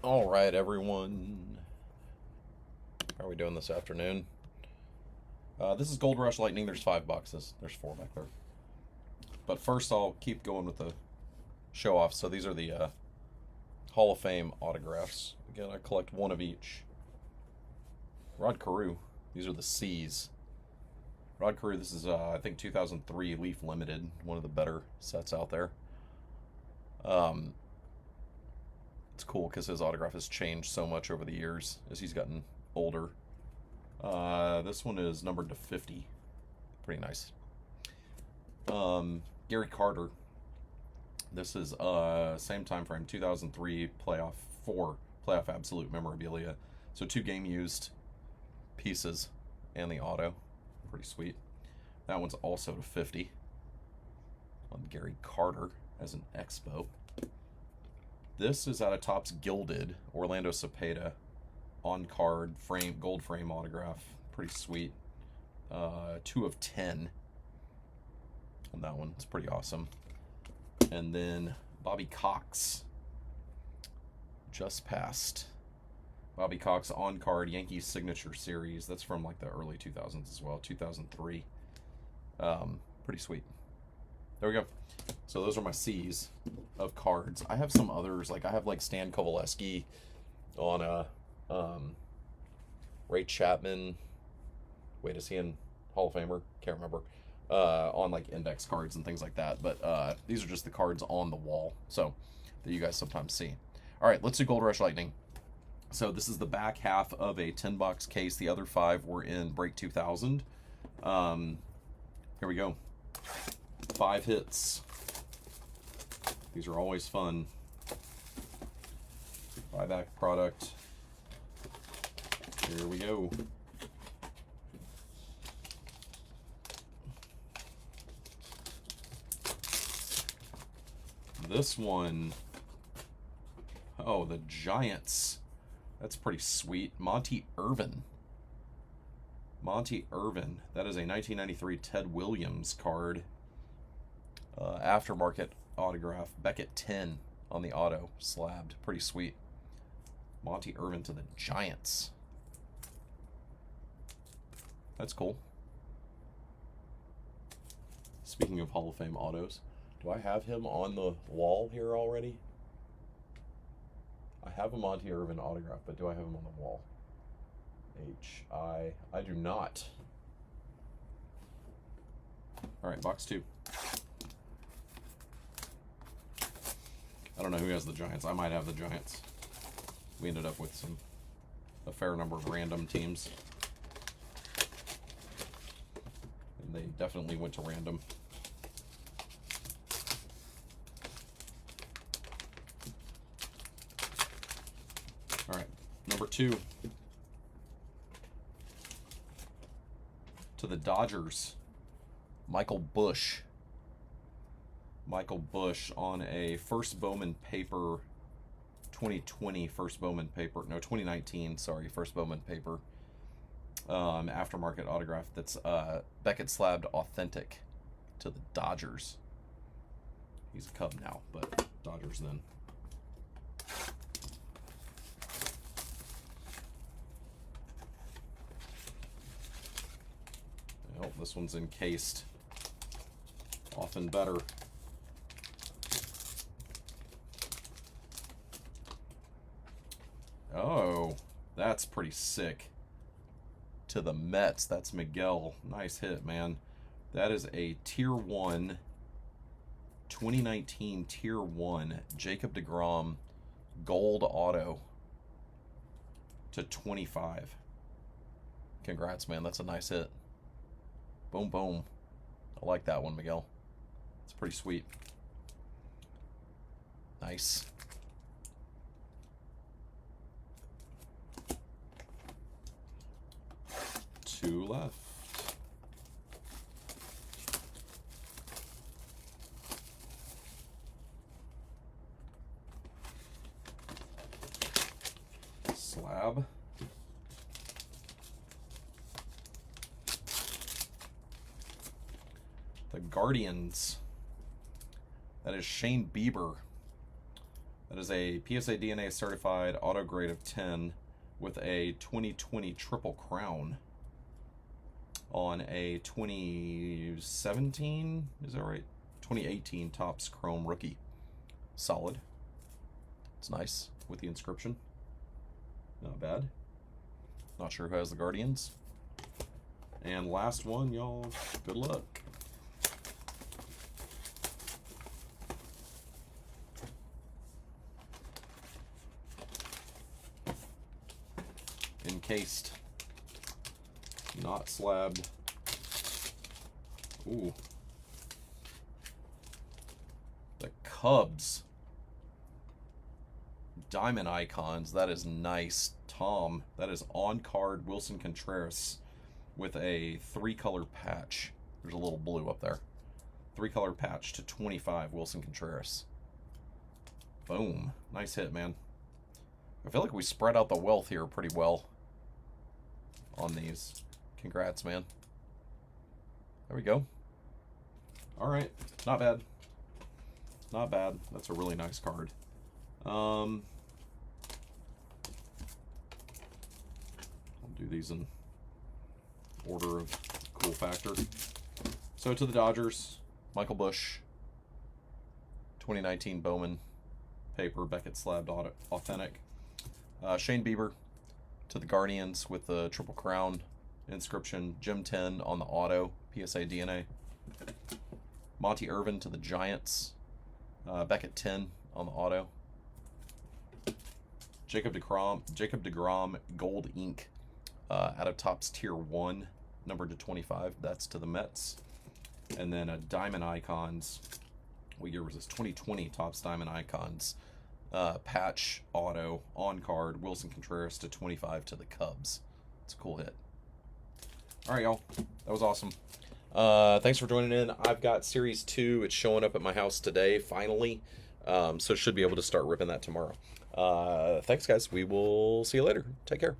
All right, everyone. How are we doing this afternoon? This is Gold Rush Lightning. There's 5 boxes. There's 4 back there. But first, I'll keep going with the show off. So these are the Hall of Fame autographs. Again, I collect one of each. Rod Carew. These are the C's. Rod Carew. This is I think 2003 Leaf Limited. One of the better sets out there. It's cool because his autograph has changed so much over the years as he's gotten older. This one is numbered to 50. Pretty nice. Gary Carter. This is same time frame, 2003 playoff absolute memorabilia. So 2 game used pieces and the auto. Pretty sweet. That one's also to 50 on Gary Carter as an Expo. This is out of Topps Gilded, Orlando Cepeda, on card frame, gold frame autograph. Pretty sweet. 2 of 10 on that one. It's pretty awesome. And then Bobby Cox, just passed. Bobby Cox on card Yankees Signature Series. That's from like the early 2000s as well, 2003. Pretty sweet. There we go. So those are my C's of cards. I have some others, like I have like Stan Kovaleski on Ray Chapman. Wait, is he in Hall of Famer? Can't remember. On like index cards and things like that. But these are just the cards on the wall, so that you guys sometimes see. All right, let's do Gold Rush Lightning. So this is the back half of a 10-box case. The other 5 were in Break 2000. Here we go. 5 hits. These are always fun. Buyback product. Here we go. This one, oh, the Giants. That's pretty sweet. Monty Irvin. Monty Irvin. That is a 1993 Ted Williams card. Aftermarket autograph. Beckett 10 on the auto. Slabbed. Pretty sweet. Monty Irvin to the Giants. That's cool. Speaking of Hall of Fame autos, do I have him on the wall here already? I have a Monty Irvin autograph, but do I have him on the wall? I do not. All right, box 2. I don't know who has the Giants. I might have the Giants. We ended up with a fair number of random teams. And they definitely went to random. All right, number 2. To the Dodgers, Michael Busch. Michael Busch on a First Bowman paper, 2020 First Bowman paper, no, 2019, sorry, First Bowman paper, aftermarket autograph. That's Beckett slabbed authentic to the Dodgers. He's a Cub now, but Dodgers then. Oh, this one's encased. Often better. Oh, that's pretty sick. To the Mets, that's Miguel. Nice hit, man. That is a Tier 1, 2019 Tier 1 Jacob deGrom gold auto to 25. Congrats, man. That's a nice hit. Boom, boom. I like that one, Miguel. It's pretty sweet. Nice. Two left. Slab. The Guardians. That is Shane Bieber That is a PSA DNA certified auto grade of 10 with a 2020 Triple Crown on a 2017, is that right? 2018 Topps Chrome Rookie. Solid. It's nice with the inscription. Not bad. Not sure who has the Guardians. And last one, y'all. Good luck. Encased. Not slabbed. Ooh. The Cubs. Diamond icons. That is nice. Tom. That is on card Wilson Contreras with a 3-color patch. There's a little blue up there. 3-color patch to 25 Wilson Contreras. Boom. Nice hit, man. I feel like we spread out the wealth here pretty well on these. Congrats, man. There we go. All right. Not bad. Not bad. That's a really nice card. I'll do these in order of cool factor. So to the Dodgers, Michael Busch, 2019 Bowman paper, Beckett slabbed authentic. Shane Bieber to the Guardians with the Triple Crown inscription, Jim 10 on the auto, PSA DNA. Monty Irvin to the Giants, Beckett 10 on the auto. Jacob deGrom gold ink out of Topps Tier 1, numbered to 25. That's to the Mets. And then a Diamond Icons. What year was this? 2020 Topps Diamond Icons. Patch auto on card Wilson Contreras to 25 to the Cubs. It's a cool hit. All right, y'all. That was awesome. Thanks for joining in. I've got Series 2. It's showing up at my house today, finally. So should be able to start ripping that tomorrow. Thanks, guys. We will see you later. Take care.